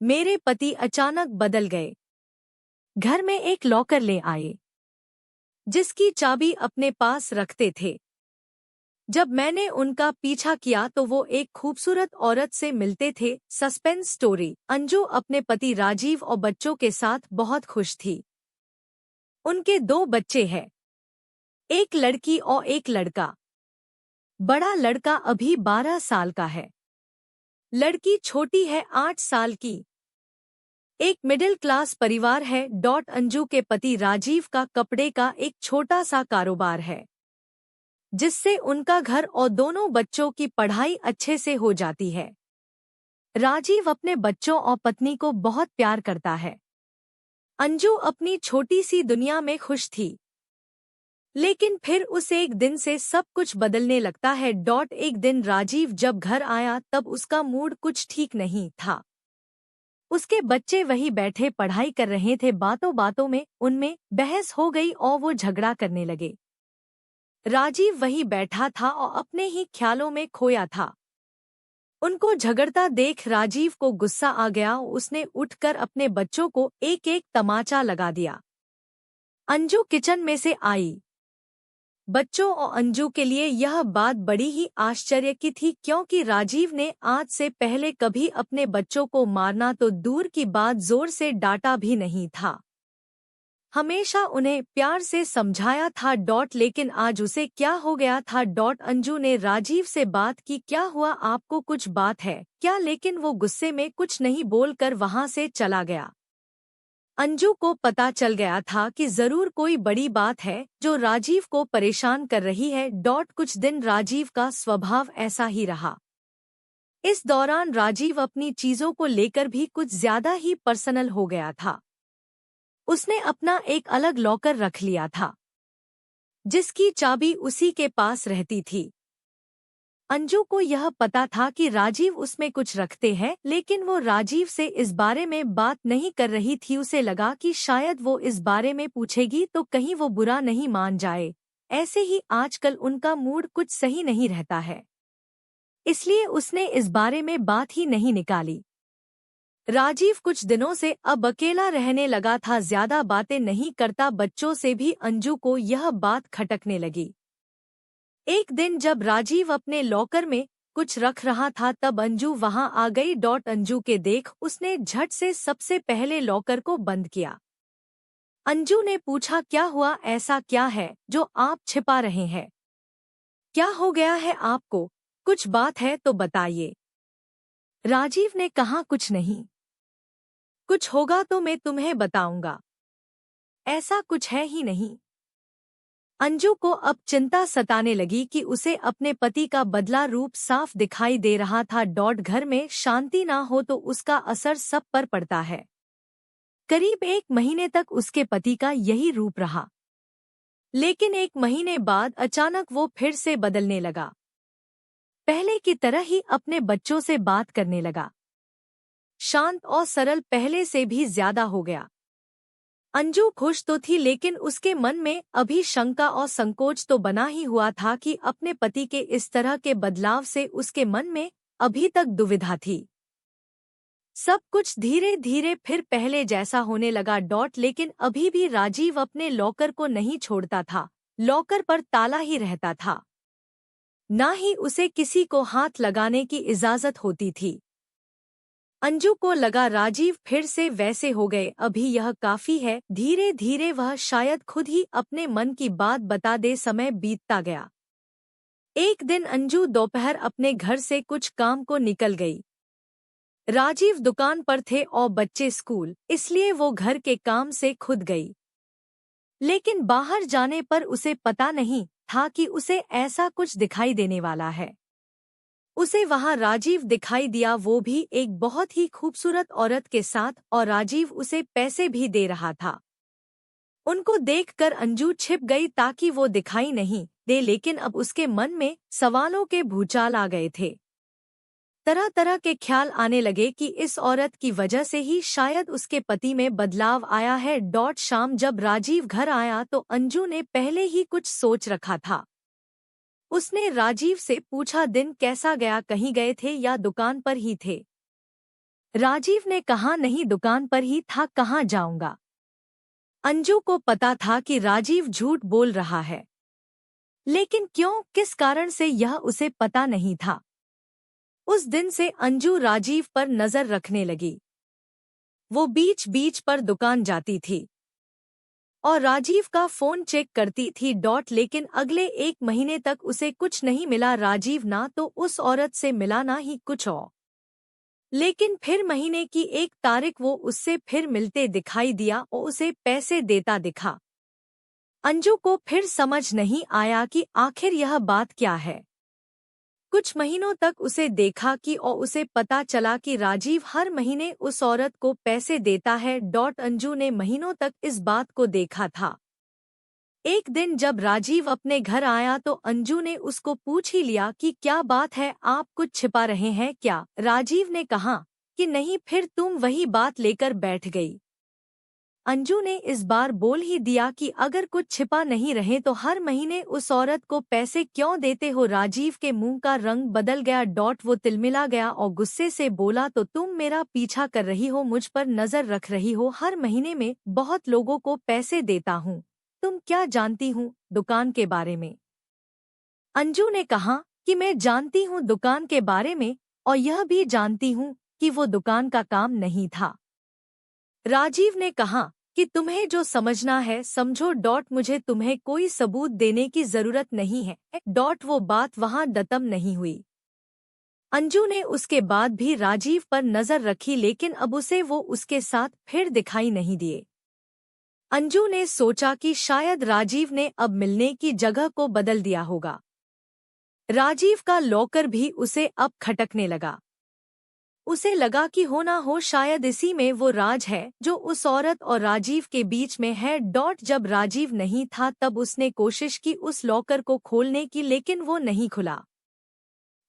मेरे पति अचानक बदल गए। घर में एक लॉकर ले आए, जिसकी चाबी अपने पास रखते थे। जब मैंने उनका पीछा किया तो वो एक खूबसूरत औरत से मिलते थे। Suspense story. अंजू अपने पति राजीव और बच्चों के साथ बहुत खुश थी। उनके 2 बच्चे हैं, एक लड़की और एक लड़का। बड़ा लड़का अभी 12 साल का है, लड़की छोटी है 8 साल की। एक मिडिल क्लास परिवार है। अंजू के पति राजीव का कपड़े का एक छोटा सा कारोबार है, जिससे उनका घर और दोनों बच्चों की पढ़ाई अच्छे से हो जाती है। राजीव अपने बच्चों और पत्नी को बहुत प्यार करता है। अंजू अपनी छोटी सी दुनिया में खुश थी। लेकिन फिर उस एक दिन से सब कुछ बदलने लगता है। एक दिन राजीव जब घर आया तब उसका मूड कुछ ठीक नहीं था। उसके बच्चे वही बैठे पढ़ाई कर रहे थे। बातों बातों में उनमें बहस हो गई और वो झगड़ा करने लगे। राजीव वही बैठा था और अपने ही ख्यालों में खोया था। उनको झगड़ता देख राजीव को गुस्सा आ गया। उसने उठकर अपने बच्चों को एक एक तमाचा लगा दिया। अंजू किचन में से आई। बच्चों और अंजू के लिए यह बात बड़ी ही आश्चर्य की थी, क्योंकि राजीव ने आज से पहले कभी अपने बच्चों को मारना तो दूर की बात जोर से डांटा भी नहीं था। हमेशा उन्हें प्यार से समझाया था। लेकिन आज उसे क्या हो गया था? अंजू ने राजीव से बात की, क्या हुआ, आपको कुछ बात है क्या? लेकिन वो गुस्से में कुछ नहीं बोलकर वहां से चला गया। अंजू को पता चल गया था कि जरूर कोई बड़ी बात है जो राजीव को परेशान कर रही है। कुछ दिन राजीव का स्वभाव ऐसा ही रहा। इस दौरान राजीव अपनी चीजों को लेकर भी कुछ ज्यादा ही पर्सनल हो गया था। उसने अपना एक अलग लॉकर रख लिया था, जिसकी चाबी उसी के पास रहती थी। अंजू को यह पता था कि राजीव उसमें कुछ रखते हैं, लेकिन वो राजीव से इस बारे में बात नहीं कर रही थी। उसे लगा कि शायद वो इस बारे में पूछेगी तो कहीं वो बुरा नहीं मान जाए। ऐसे ही आजकल उनका मूड कुछ सही नहीं रहता है, इसलिए उसने इस बारे में बात ही नहीं निकाली। राजीव कुछ दिनों से अब अकेला रहने लगा था, ज्यादा बातें नहीं करता। बच्चों से भी अंजू को यह बात खटकने लगी। एक दिन जब राजीव अपने लॉकर में कुछ रख रहा था तब अंजू वहां आ गई। अंजू के देख उसने झट से सबसे पहले लॉकर को बंद किया। अंजू ने पूछा, क्या हुआ, ऐसा क्या है जो आप छिपा रहे हैं? क्या हो गया है आपको? कुछ बात है तो बताइए। राजीव ने कहा, कुछ नहीं। कुछ होगा तो मैं तुम्हें बताऊंगा। ऐसा कुछ है ही नहीं। अंजू को अब चिंता सताने लगी कि उसे अपने पति का बदला रूप साफ दिखाई दे रहा था। घर में शांति ना हो तो उसका असर सब पर पड़ता है। करीब 1 महीने तक उसके पति का यही रूप रहा, लेकिन 1 महीने बाद अचानक वो फिर से बदलने लगा। पहले की तरह ही अपने बच्चों से बात करने लगा। शांत और सरल पहले से भी ज्यादा हो गया। अंजू खुश तो थी, लेकिन उसके मन में अभी शंका और संकोच तो बना ही हुआ था कि अपने पति के इस तरह के बदलाव से उसके मन में अभी तक दुविधा थी। सब कुछ धीरे धीरे फिर पहले जैसा होने लगा। लेकिन अभी भी राजीव अपने लॉकर को नहीं छोड़ता था। लॉकर पर ताला ही रहता था, ना ही उसे किसी को हाथ लगाने की इजाजत होती थी। अंजू को लगा राजीव फिर से वैसे हो गए, अभी यह काफी है। धीरे धीरे वह शायद खुद ही अपने मन की बात बता दे। समय बीतता गया। एक दिन अंजू दोपहर अपने घर से कुछ काम को निकल गई। राजीव दुकान पर थे और बच्चे स्कूल, इसलिए वो घर के काम से खुद गई। लेकिन बाहर जाने पर उसे पता नहीं था कि उसे ऐसा कुछ दिखाई देने वाला है। उसे वहां राजीव दिखाई दिया, वो भी एक बहुत ही खूबसूरत औरत के साथ, और राजीव उसे पैसे भी दे रहा था। उनको देखकर अंजू छिप गई ताकि वो दिखाई नहीं दे, लेकिन अब उसके मन में सवालों के भूचाल आ गए थे। तरह तरह के ख्याल आने लगे कि इस औरत की वजह से ही शायद उसके पति में बदलाव आया है। शाम जब राजीव घर आया तो अंजू ने पहले ही कुछ सोच रखा था। उसने राजीव से पूछा, दिन कैसा गया, कहीं गए थे या दुकान पर ही थे? राजीव ने कहा, नहीं, दुकान पर ही था, कहाँ जाऊंगा। अंजू को पता था कि राजीव झूठ बोल रहा है, लेकिन क्यों, किस कारण से, यह उसे पता नहीं था। उस दिन से अंजू राजीव पर नजर रखने लगी। वो बीच बीच पर दुकान जाती थी और राजीव का फोन चेक करती थी। लेकिन अगले 1 महीने तक उसे कुछ नहीं मिला। राजीव ना तो उस औरत से मिला, ना ही कुछ और। लेकिन फिर महीने की 1 तारीख वो उससे फिर मिलते दिखाई दिया और उसे पैसे देता दिखा। अंजू को फिर समझ नहीं आया कि आखिर यह बात क्या है। कुछ महीनों तक उसे देखा कि और उसे पता चला कि राजीव हर महीने उस औरत को पैसे देता है। अंजू ने महीनों तक इस बात को देखा था। एक दिन जब राजीव अपने घर आया तो अंजू ने उसको पूछ ही लिया कि क्या बात है, आप कुछ छिपा रहे हैं क्या। राजीव ने कहा कि नहीं, फिर तुम वही बात लेकर बैठ गई। अंजू ने इस बार बोल ही दिया कि अगर कुछ छिपा नहीं रहे तो हर महीने उस औरत को पैसे क्यों देते हो। राजीव के मुंह का रंग बदल गया। वो तिलमिला गया और गुस्से से बोला, तो तुम मेरा पीछा कर रही हो, मुझ पर नजर रख रही हो, हर महीने में बहुत लोगों को पैसे देता हूँ। तुम क्या जानती हूँ दुकान के बारे में। अंजू ने कहा कि मैं जानती हूँ दुकान के बारे में, और यह भी जानती हूँ कि वो दुकान का काम नहीं था। राजीव ने कहा कि तुम्हें जो समझना है समझो। मुझे तुम्हें कोई सबूत देने की जरूरत नहीं है। वो बात वहां खत्म नहीं हुई। अंजू ने उसके बाद भी राजीव पर नजर रखी, लेकिन अब उसे वो उसके साथ फिर दिखाई नहीं दिए। अंजू ने सोचा कि शायद राजीव ने अब मिलने की जगह को बदल दिया होगा। राजीव का लॉकर भी उसे अब खटकने लगा। उसे लगा कि हो ना हो शायद इसी में वो राज है जो उस औरत और राजीव के बीच में है। जब राजीव नहीं था तब उसने कोशिश की उस लॉकर को खोलने की, लेकिन वो नहीं खुला।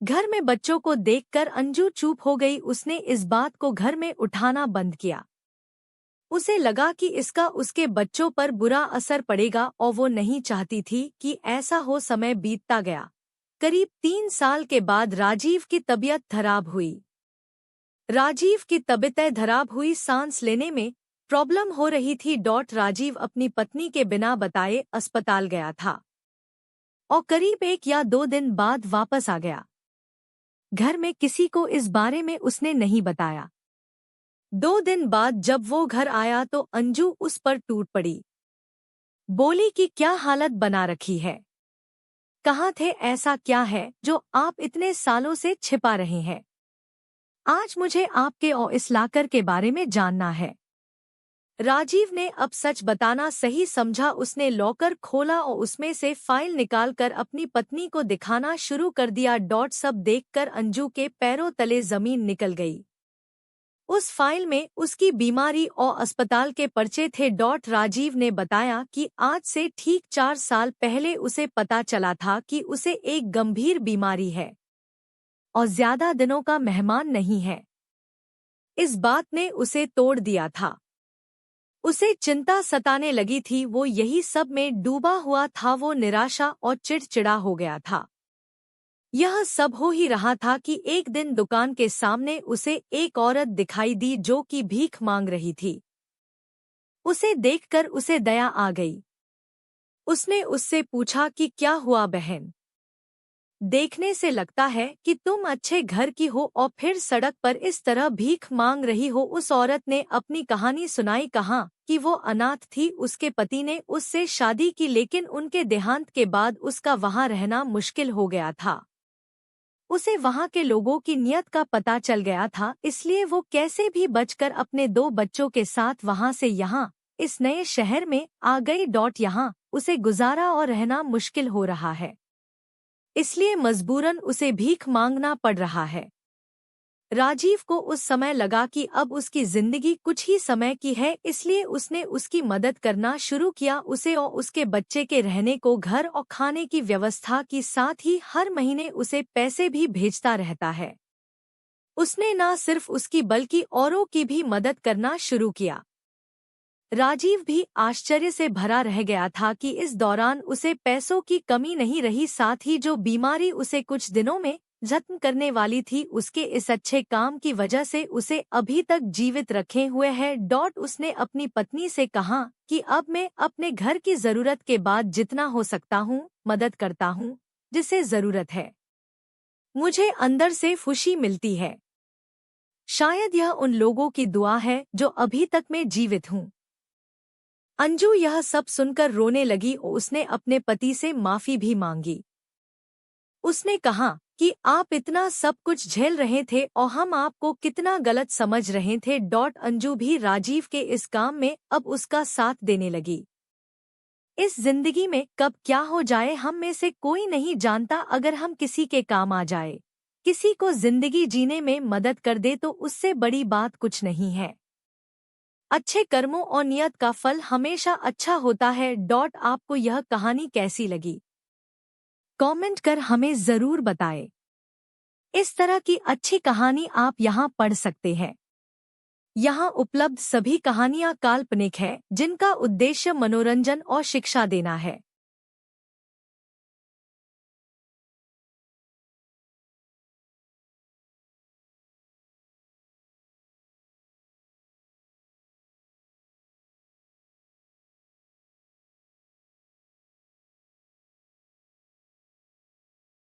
घर में बच्चों को देखकर अंजू चुप हो गई। उसने इस बात को घर में उठाना बंद किया। उसे लगा कि इसका उसके बच्चों पर बुरा असर पड़ेगा और वो नहीं चाहती थी कि ऐसा हो। समय बीतता गया। करीब 3 साल के बाद राजीव की तबीयत खराब हुई। राजीव की तबीयत खराब हुई, सांस लेने में प्रॉब्लम हो रही थी। राजीव अपनी पत्नी के बिना बताए अस्पताल गया था और करीब 1 या 2 दिन बाद वापस आ गया। घर में किसी को इस बारे में उसने नहीं बताया। 2 दिन बाद जब वो घर आया तो अंजू उस पर टूट पड़ी। बोली कि क्या हालत बना रखी है, कहाँ थे, ऐसा क्या है जो आप इतने सालों से छिपा रहे हैं। आज मुझे आपके और इस लाकर के बारे में जानना है। राजीव ने अब सच बताना सही समझा। उसने लॉकर खोला और उसमें से फाइल निकालकर अपनी पत्नी को दिखाना शुरू कर दिया। सब देखकर अंजू के पैरों तले जमीन निकल गई। उस फाइल में उसकी बीमारी और अस्पताल के पर्चे थे। राजीव ने बताया कि आज से ठीक 4 साल पहले उसे पता चला था कि उसे एक गंभीर बीमारी है और ज्यादा दिनों का मेहमान नहीं है। इस बात ने उसे तोड़ दिया था। उसे चिंता सताने लगी थी। वो यही सब में डूबा हुआ था। वो निराशा और चिड़चिड़ा हो गया था। यह सब हो ही रहा था कि एक दिन दुकान के सामने उसे एक औरत दिखाई दी जो कि भीख मांग रही थी। उसे देखकर उसे दया आ गई। उसने उससे पूछा कि क्या हुआ बहन, देखने से लगता है कि तुम अच्छे घर की हो और फिर सड़क पर इस तरह भीख मांग रही हो। उस औरत ने अपनी कहानी सुनाई। कहा कि वो अनाथ थी। उसके पति ने उससे शादी की, लेकिन उनके देहांत के बाद उसका वहां रहना मुश्किल हो गया था। उसे वहां के लोगों की नियत का पता चल गया था, इसलिए वो कैसे भी बचकर अपने 2 बच्चों के साथ वहां से यहाँ इस नए शहर में आ गई। यहाँ उसे गुजारा और रहना मुश्किल हो रहा है, इसलिए मजबूरन उसे भीख मांगना पड़ रहा है। राजीव को उस समय लगा कि अब उसकी जिंदगी कुछ ही समय की है, इसलिए उसने उसकी मदद करना शुरू किया। उसे और उसके बच्चे के रहने को, घर और खाने की व्यवस्था की, साथ ही हर महीने उसे पैसे भी भेजता रहता है। उसने न सिर्फ उसकी बल्कि औरों की भी मदद करना शुरू किया। राजीव भी आश्चर्य से भरा रह गया था कि इस दौरान उसे पैसों की कमी नहीं रही। साथ ही जो बीमारी उसे कुछ दिनों में जत्न करने वाली थी, उसके इस अच्छे काम की वजह से उसे अभी तक जीवित रखे हुए है। उसने अपनी पत्नी से कहा कि अब मैं अपने घर की जरूरत के बाद जितना हो सकता हूँ मदद करता हूँ, जिसे जरूरत है। मुझे अंदर से खुशी मिलती है। शायद यह उन लोगों की दुआ है जो अभी तक मैं जीवित हूँ। अंजू यह सब सुनकर रोने लगी और उसने अपने पति से माफी भी मांगी। उसने कहा कि आप इतना सब कुछ झेल रहे थे और हम आपको कितना गलत समझ रहे थे। अंजू भी राजीव के इस काम में अब उसका साथ देने लगी। इस जिंदगी में कब क्या हो जाए हम में से कोई नहीं जानता। अगर हम किसी के काम आ जाए, किसी को जिंदगी जीने में मदद कर दे तो उससे बड़ी बात कुछ नहीं है। अच्छे कर्मों और नियत का फल हमेशा अच्छा होता है। आपको यह कहानी कैसी लगी? कमेंट कर हमें जरूर बताएं। इस तरह की अच्छी कहानी आप यहाँ पढ़ सकते हैं। यहाँ उपलब्ध सभी कहानियाँ काल्पनिक है, जिनका उद्देश्य मनोरंजन और शिक्षा देना है।